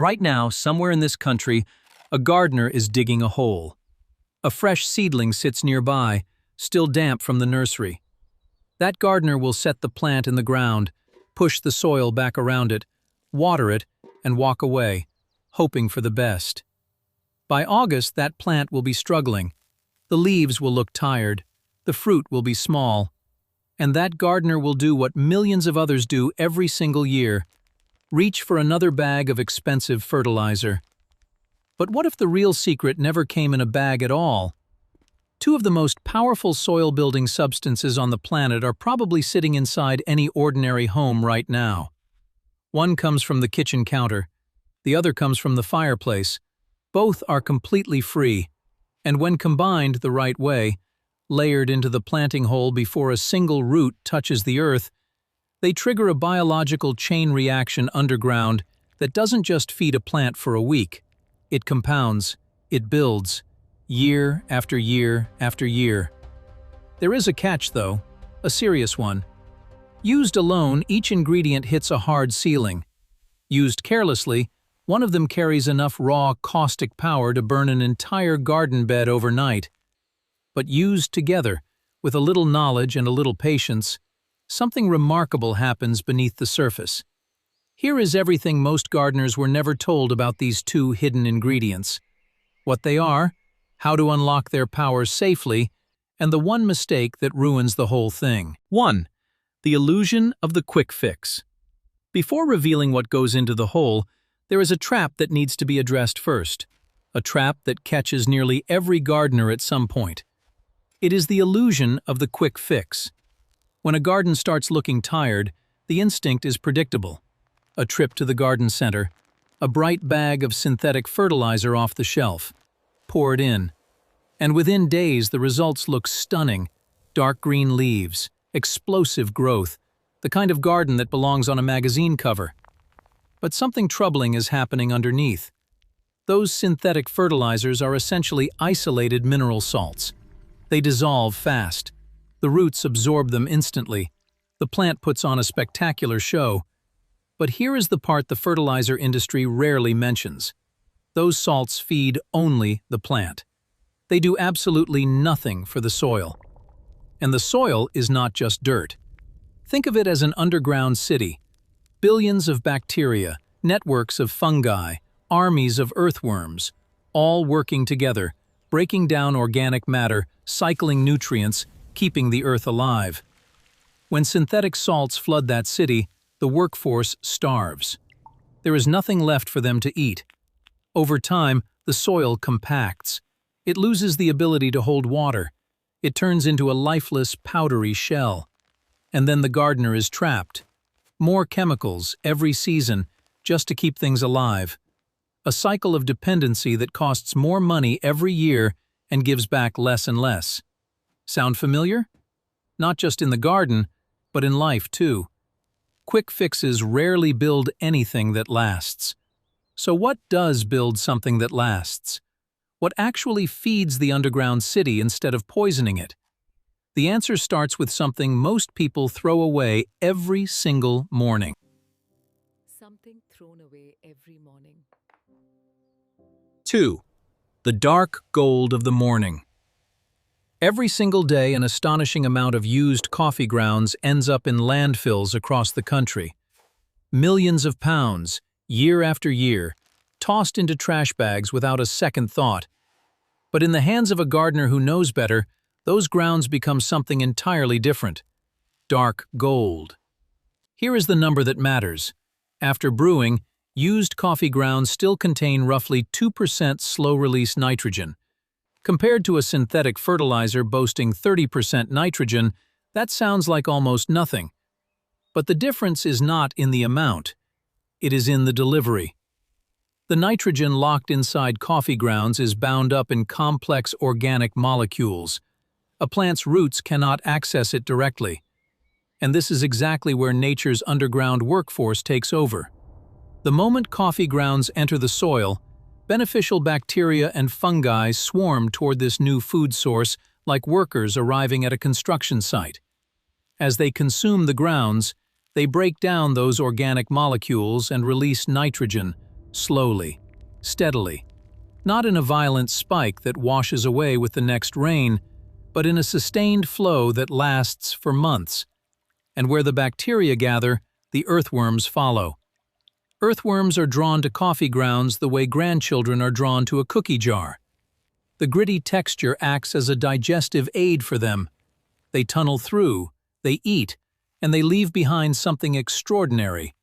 Right now, somewhere in this country, a gardener is digging a hole. A fresh seedling sits nearby, still damp from the nursery. That gardener will set the plant in the ground, push the soil back around it, water it, and walk away, hoping for the best. By August, that plant will be struggling. The leaves will look tired, the fruit will be small, and that gardener will do what millions of others do every single year: reach for another bag of expensive fertilizer. But what if the real secret never came in a bag at all? Two of the most powerful soil-building substances on the planet are probably sitting inside any ordinary home right now. One comes from the kitchen counter, the other comes from the fireplace. Both are completely free, and when combined the right way, layered into the planting hole before a single root touches the earth, they trigger a biological chain reaction underground that doesn't just feed a plant for a week. It compounds, it builds, year after year after year. There is a catch, though, a serious one. Used alone, each ingredient hits a hard ceiling. Used carelessly, one of them carries enough raw, caustic power to burn an entire garden bed overnight. But used together, with a little knowledge and a little patience, something remarkable happens beneath the surface. Here is everything most gardeners were never told about these two hidden ingredients: what they are, how to unlock their power safely, and the one mistake that ruins the whole thing. 1. The illusion of the quick fix. Before revealing what goes into the hole, there is a trap that needs to be addressed first. A trap that catches nearly every gardener at some point. It is the illusion of the quick fix. When a garden starts looking tired, the instinct is predictable. A trip to the garden center, a bright bag of synthetic fertilizer off the shelf. Pour it in. And within days, the results look stunning. Dark green leaves, explosive growth, the kind of garden that belongs on a magazine cover. But something troubling is happening underneath. Those synthetic fertilizers are essentially isolated mineral salts. They dissolve fast. The roots absorb them instantly. The plant puts on a spectacular show. But here is the part the fertilizer industry rarely mentions. Those salts feed only the plant. They do absolutely nothing for the soil. And the soil is not just dirt. Think of it as an underground city. Billions of bacteria, networks of fungi, armies of earthworms, all working together, breaking down organic matter, cycling nutrients, keeping the earth alive. When synthetic salts flood that city, the workforce starves. There is nothing left for them to eat. Over time, the soil compacts. It loses the ability to hold water. It turns into a lifeless, powdery shell. And then the gardener is trapped. More chemicals every season, just to keep things alive. A cycle of dependency that costs more money every year and gives back less and less. Sound familiar? Not just in the garden, but in life too. Quick fixes rarely build anything that lasts. So what does build something that lasts? What actually feeds the underground city instead of poisoning it? The answer starts with something most people throw away every single morning. Something thrown away every morning. 2. The dark gold of the morning. Every single day, an astonishing amount of used coffee grounds ends up in landfills across the country. Millions of pounds, year after year, tossed into trash bags without a second thought. But in the hands of a gardener who knows better, those grounds become something entirely different. Dark gold. Here is the number that matters. After brewing, used coffee grounds still contain roughly 2% slow-release nitrogen. Compared to a synthetic fertilizer boasting 30% nitrogen, that sounds like almost nothing. But the difference is not in the amount. It is in the delivery. The nitrogen locked inside coffee grounds is bound up in complex organic molecules. A plant's roots cannot access it directly. And this is exactly where nature's underground workforce takes over. The moment coffee grounds enter the soil, beneficial bacteria and fungi swarm toward this new food source like workers arriving at a construction site. As they consume the grounds, they break down those organic molecules and release nitrogen, slowly, steadily, not in a violent spike that washes away with the next rain, but in a sustained flow that lasts for months. And where the bacteria gather, the earthworms follow. Earthworms are drawn to coffee grounds the way grandchildren are drawn to a cookie jar. The gritty texture acts as a digestive aid for them. They tunnel through, they eat, and they leave behind something extraordinary.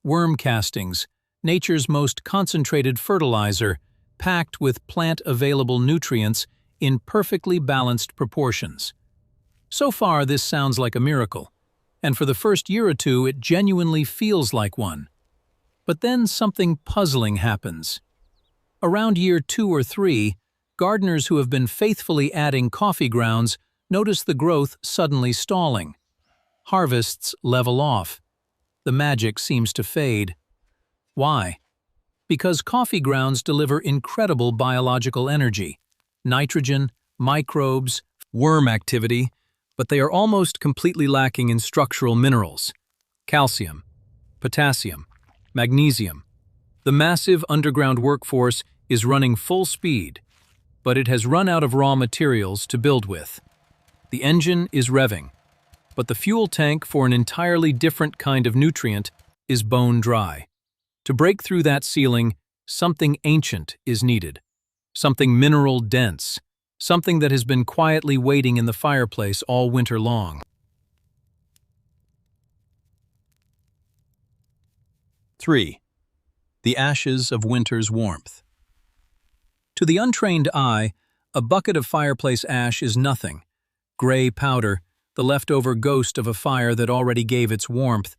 Worm castings, nature's most concentrated fertilizer, packed with plant-available nutrients in perfectly balanced proportions. So far, this sounds like a miracle, and for the first year or two, it genuinely feels like one. But then something puzzling happens. Around year 2 or 3, gardeners who have been faithfully adding coffee grounds notice the growth suddenly stalling. Harvests level off. The magic seems to fade. Why? Because coffee grounds deliver incredible biological energy, nitrogen, microbes, worm activity, but they are almost completely lacking in structural minerals, calcium, potassium, magnesium. The massive underground workforce is running full speed, but it has run out of raw materials to build with. The engine is revving, but the fuel tank for an entirely different kind of nutrient is bone dry. To break through that ceiling, something ancient is needed, something mineral-dense, something that has been quietly waiting in the fireplace all winter long. 3. The ashes of winter's warmth. To the untrained eye, a bucket of fireplace ash is nothing. Gray powder, the leftover ghost of a fire that already gave its warmth.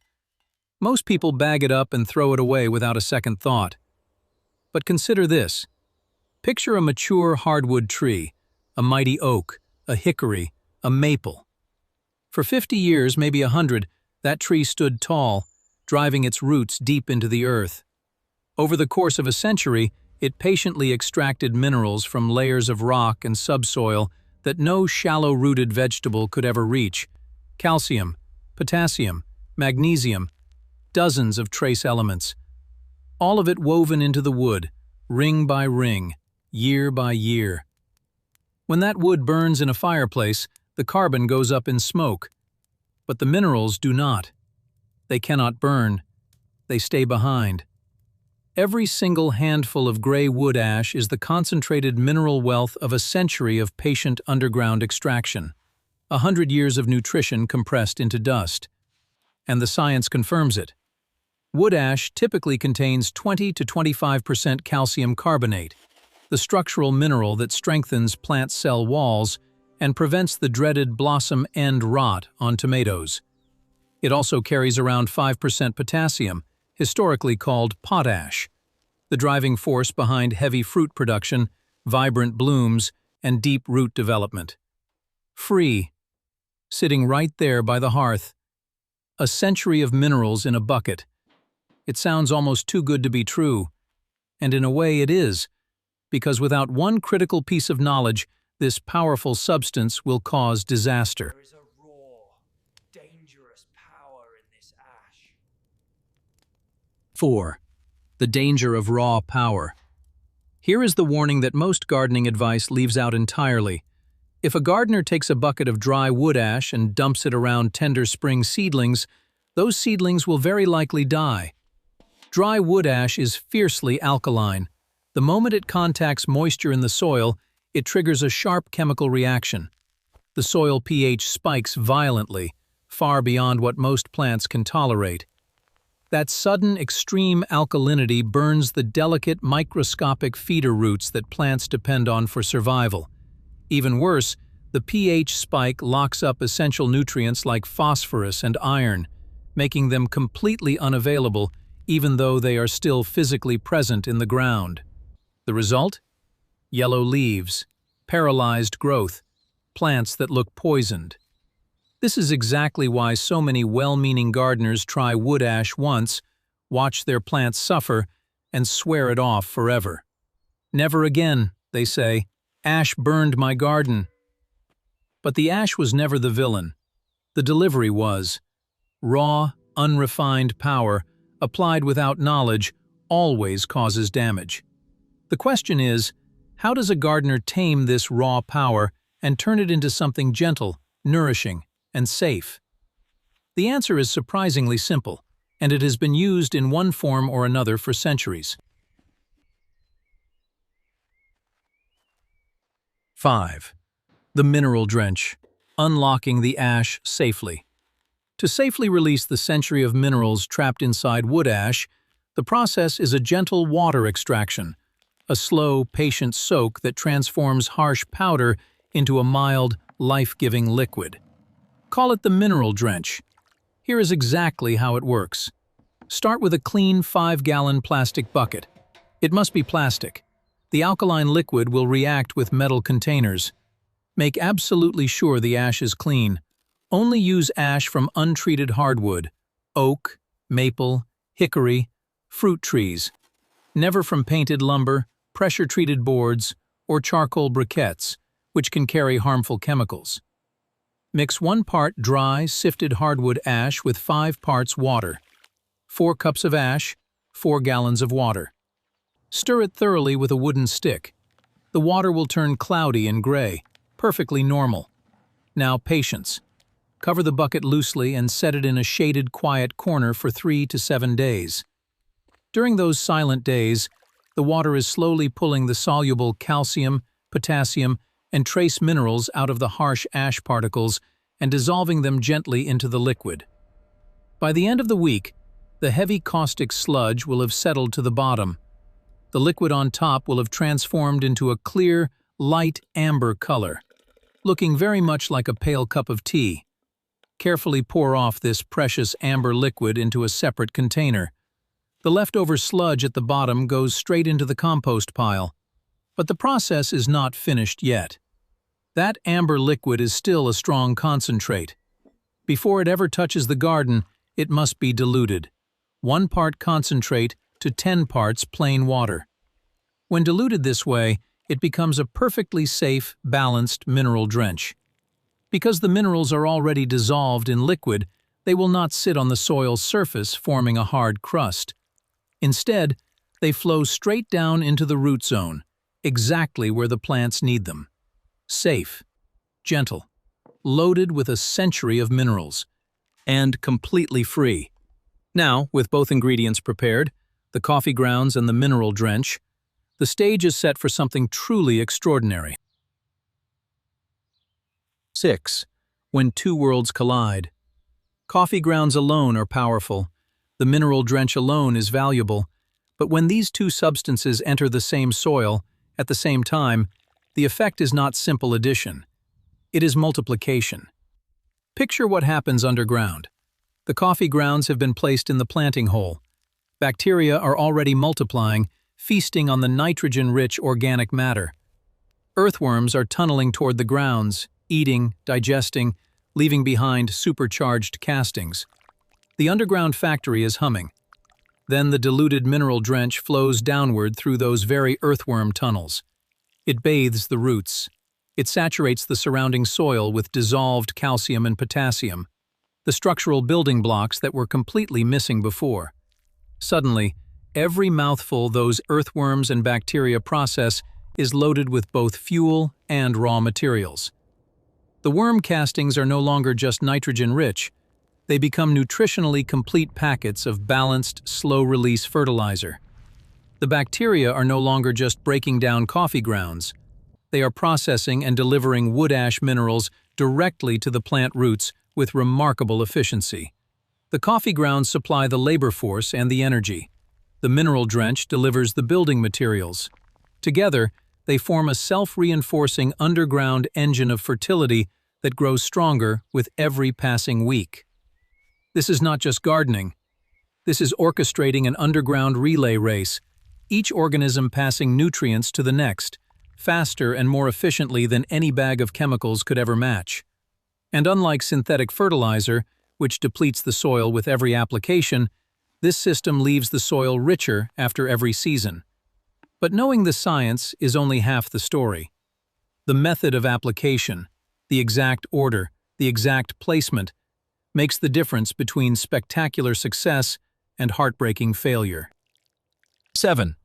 Most people bag it up and throw it away without a second thought. But consider this. Picture a mature hardwood tree, a mighty oak, a hickory, a maple. For 50 years, maybe 100, that tree stood tall, driving its roots deep into the earth. Over the course of a century, it patiently extracted minerals from layers of rock and subsoil that no shallow-rooted vegetable could ever reach. Calcium, potassium, magnesium, dozens of trace elements. All of it woven into the wood, ring by ring, year by year. When that wood burns in a fireplace, the carbon goes up in smoke. But the minerals do not. They cannot burn. They stay behind. Every single handful of gray wood ash is the concentrated mineral wealth of a century of patient underground extraction. 100 years of nutrition compressed into dust. And the science confirms it. Wood ash typically contains 20 to 25% calcium carbonate, the structural mineral that strengthens plant cell walls and prevents the dreaded blossom end rot on tomatoes. It also carries around 5% potassium, historically called potash, the driving force behind heavy fruit production, vibrant blooms, and deep root development. Free, sitting right there by the hearth. A century of minerals in a bucket. It sounds almost too good to be true. And in a way it is, because without one critical piece of knowledge, this powerful substance will cause disaster. There is a raw, dangerous power in this ash. 4. The danger of raw power. Here is the warning that most gardening advice leaves out entirely. If a gardener takes a bucket of dry wood ash and dumps it around tender spring seedlings, those seedlings will very likely die. Dry wood ash is fiercely alkaline. The moment it contacts moisture in the soil, it triggers a sharp chemical reaction. The soil pH spikes violently, far beyond what most plants can tolerate. That sudden extreme alkalinity burns the delicate microscopic feeder roots that plants depend on for survival. Even worse, the pH spike locks up essential nutrients like phosphorus and iron, making them completely unavailable even though they are still physically present in the ground. The result? Yellow leaves, paralyzed growth, plants that look poisoned. This is exactly why so many well-meaning gardeners try wood ash once, watch their plants suffer, and swear it off forever. Never again, they say, ash burned my garden. But the ash was never the villain. The delivery was. Raw, unrefined power, applied without knowledge, always causes damage. The question is, how does a gardener tame this raw power and turn it into something gentle, nourishing, and safe? The answer is surprisingly simple, and it has been used in one form or another for centuries. 5. The mineral drench, unlocking the ash safely. To safely release the century of minerals trapped inside wood ash, the process is a gentle water extraction, a slow, patient soak that transforms harsh powder into a mild, life-giving liquid. Call it the mineral drench. Here is exactly how it works. Start with a clean 5-gallon plastic bucket. It must be plastic. The alkaline liquid will react with metal containers. Make absolutely sure the ash is clean. Only use ash from untreated hardwood, oak, maple, hickory, fruit trees. Never from painted lumber, pressure-treated boards, or charcoal briquettes, which can carry harmful chemicals. Mix 1 part dry, sifted hardwood ash with 5 parts water. 4 cups of ash, 4 gallons of water. Stir it thoroughly with a wooden stick. The water will turn cloudy and gray, perfectly normal. Now patience. Cover the bucket loosely and set it in a shaded, quiet corner for 3 to 7 days. During those silent days, the water is slowly pulling the soluble calcium, potassium, and trace minerals out of the harsh ash particles and dissolving them gently into the liquid. By the end of the week, the heavy caustic sludge will have settled to the bottom. The liquid on top will have transformed into a clear, light amber color, looking very much like a pale cup of tea. Carefully pour off this precious amber liquid into a separate container. The leftover sludge at the bottom goes straight into the compost pile. But the process is not finished yet. That amber liquid is still a strong concentrate. Before it ever touches the garden, it must be diluted. 1 part concentrate to 10 parts plain water. When diluted this way, it becomes a perfectly safe, balanced mineral drench. Because the minerals are already dissolved in liquid, they will not sit on the soil's surface forming a hard crust. Instead, they flow straight down into the root zone, exactly where the plants need them. Safe, gentle, loaded with a century of minerals, and completely free. Now, with both ingredients prepared, the coffee grounds and the mineral drench, the stage is set for something truly extraordinary. 6. When 2 worlds collide. Coffee grounds alone are powerful. The mineral drench alone is valuable. But when these 2 substances enter the same soil, at the same time, the effect is not simple addition. It is multiplication. Picture what happens underground. The coffee grounds have been placed in the planting hole. Bacteria are already multiplying, feasting on the nitrogen-rich organic matter. Earthworms are tunneling toward the grounds, eating, digesting, leaving behind supercharged castings. The underground factory is humming. Then the diluted mineral drench flows downward through those very earthworm tunnels. It bathes the roots. It saturates the surrounding soil with dissolved calcium and potassium, the structural building blocks that were completely missing before. Suddenly, every mouthful those earthworms and bacteria process is loaded with both fuel and raw materials. The worm castings are no longer just nitrogen-rich. They become nutritionally complete packets of balanced, slow-release fertilizer. The bacteria are no longer just breaking down coffee grounds. They are processing and delivering wood ash minerals directly to the plant roots with remarkable efficiency. The coffee grounds supply the labor force and the energy. The mineral drench delivers the building materials. Together, they form a self-reinforcing underground engine of fertility that grows stronger with every passing week. This is not just gardening. This is orchestrating an underground relay race, each organism passing nutrients to the next, faster and more efficiently than any bag of chemicals could ever match. And unlike synthetic fertilizer, which depletes the soil with every application, this system leaves the soil richer after every season. But knowing the science is only half the story. The method of application, the exact order, the exact placement, makes the difference between spectacular success and heartbreaking failure. 7.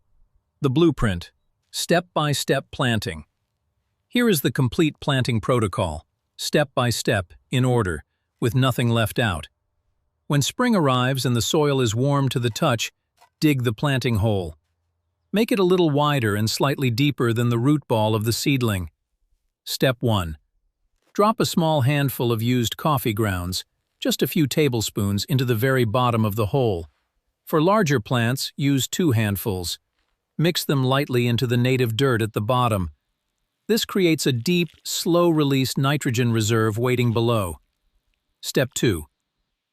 The blueprint. Step-by-step planting. Here is the complete planting protocol, step by step, in order, with nothing left out. When spring arrives and the soil is warm to the touch, dig the planting hole. Make it a little wider and slightly deeper than the root ball of the seedling. Step 1. Drop a small handful of used coffee grounds, just a few tablespoons, into the very bottom of the hole. For larger plants, use 2 handfuls. Mix them lightly into the native dirt at the bottom. This creates a deep, slow-release nitrogen reserve waiting below. Step 2.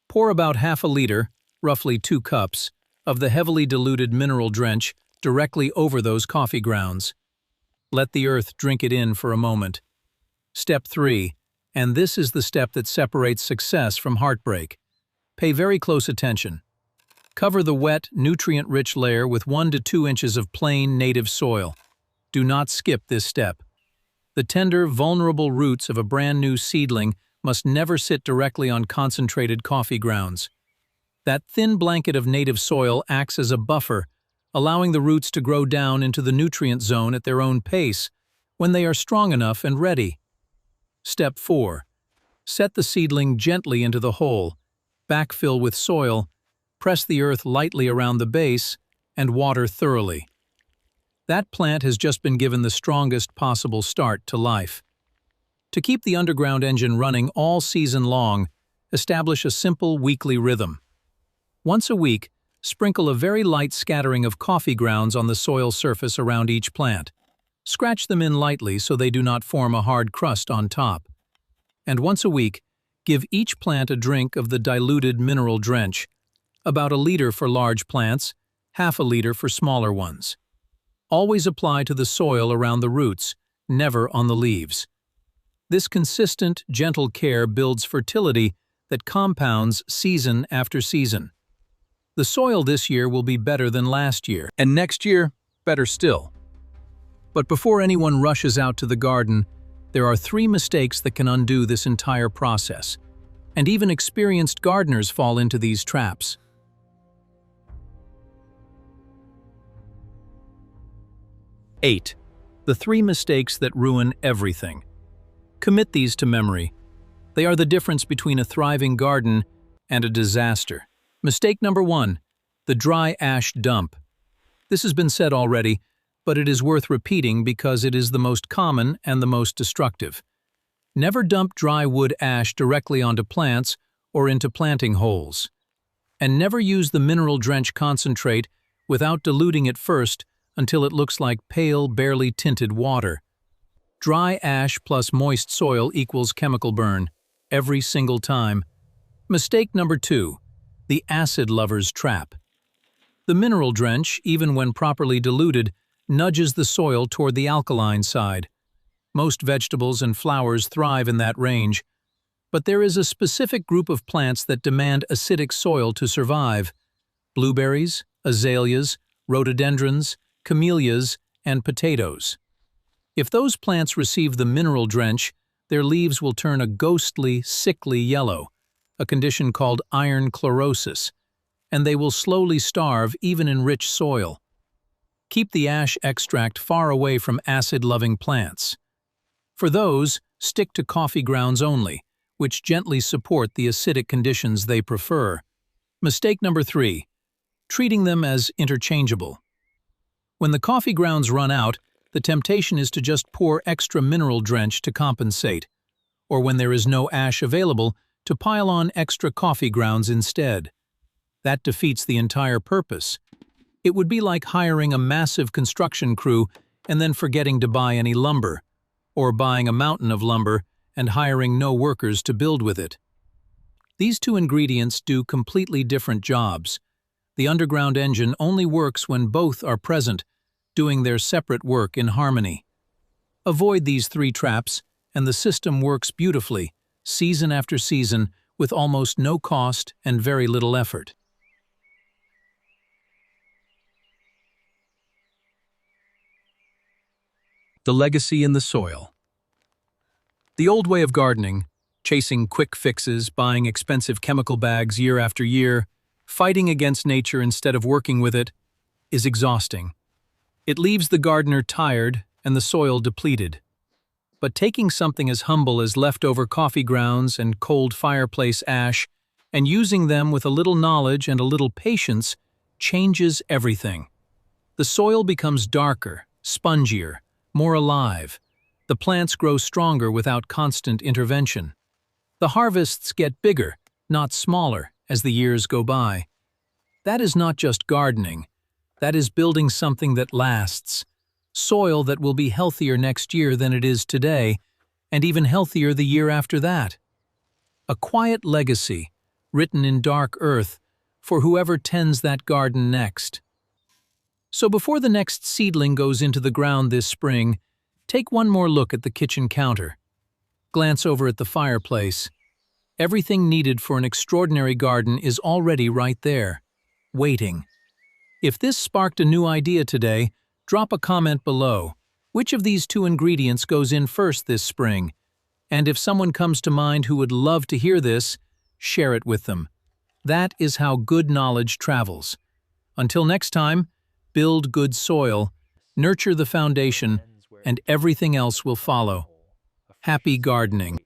Pour about half a liter, roughly 2 cups, of the heavily diluted mineral drench directly over those coffee grounds. Let the earth drink it in for a moment. Step 3, and this is the step that separates success from heartbreak. Pay very close attention. Cover the wet, nutrient-rich layer with 1 to 2 inches of plain, native soil. Do not skip this step. The tender, vulnerable roots of a brand new seedling must never sit directly on concentrated coffee grounds. That thin blanket of native soil acts as a buffer, allowing the roots to grow down into the nutrient zone at their own pace when they are strong enough and ready. Step 4. Set the seedling gently into the hole, backfill with soil, press the earth lightly around the base, and water thoroughly. That plant has just been given the strongest possible start to life. To keep the underground engine running all season long, establish a simple weekly rhythm. Once a week, sprinkle a very light scattering of coffee grounds on the soil surface around each plant. Scratch them in lightly so they do not form a hard crust on top. And once a week, give each plant a drink of the diluted mineral drench, about 1 liter for large plants, half a liter for smaller ones. Always apply to the soil around the roots, never on the leaves. This consistent, gentle care builds fertility that compounds season after season. The soil this year will be better than last year, and next year, better still. But before anyone rushes out to the garden, there are 3 mistakes that can undo this entire process, and even experienced gardeners fall into these traps. 8. The 3 mistakes that ruin everything. Commit these to memory. They are the difference between a thriving garden and a disaster. Mistake number 1. The dry ash dump. This has been said already, but it is worth repeating because it is the most common and the most destructive. Never dump dry wood ash directly onto plants or into planting holes. And never use the mineral drench concentrate without diluting it first until it looks like pale, barely tinted water. Dry ash plus moist soil equals chemical burn, every single time. Mistake number 2. The acid lover's trap. The mineral drench, even when properly diluted, nudges the soil toward the alkaline side. Most vegetables and flowers thrive in that range, but there is a specific group of plants that demand acidic soil to survive: blueberries, azaleas, rhododendrons, camellias, and potatoes. If those plants receive the mineral drench, their leaves will turn a ghostly, sickly yellow, a condition called iron chlorosis, and they will slowly starve even in rich soil. Keep the ash extract far away from acid-loving plants. For those, stick to coffee grounds only, which gently support the acidic conditions they prefer. Mistake number 3. Treating them as interchangeable. When the coffee grounds run out, the temptation is to just pour extra mineral drench to compensate, or when there is no ash available, to pile on extra coffee grounds instead. That defeats the entire purpose. It would be like hiring a massive construction crew and then forgetting to buy any lumber, or buying a mountain of lumber and hiring no workers to build with it. These 2 ingredients do completely different jobs. The underground engine only works when both are present, doing their separate work in harmony. Avoid these 3 traps, and the system works beautifully, season after season, with almost no cost and very little effort. The legacy in the soil. The old way of gardening, chasing quick fixes, buying expensive chemical bags year after year, fighting against nature instead of working with it, is exhausting. It leaves the gardener tired and the soil depleted. But taking something as humble as leftover coffee grounds and cold fireplace ash and using them with a little knowledge and a little patience changes everything. The soil becomes darker, spongier, more alive. The plants grow stronger without constant intervention. The harvests get bigger, not smaller, as the years go by. That is not just gardening. That is building something that lasts. Soil that will be healthier next year than it is today, and even healthier the year after that. A quiet legacy, written in dark earth, for whoever tends that garden next. So before the next seedling goes into the ground this spring, take one more look at the kitchen counter. Glance over at the fireplace. Everything needed for an extraordinary garden is already right there, waiting. If this sparked a new idea today, drop a comment below. Which of these two ingredients goes in first this spring? And if someone comes to mind who would love to hear this, share it with them. That is how good knowledge travels. Until next time, build good soil, nurture the foundation, and everything else will follow. Happy gardening.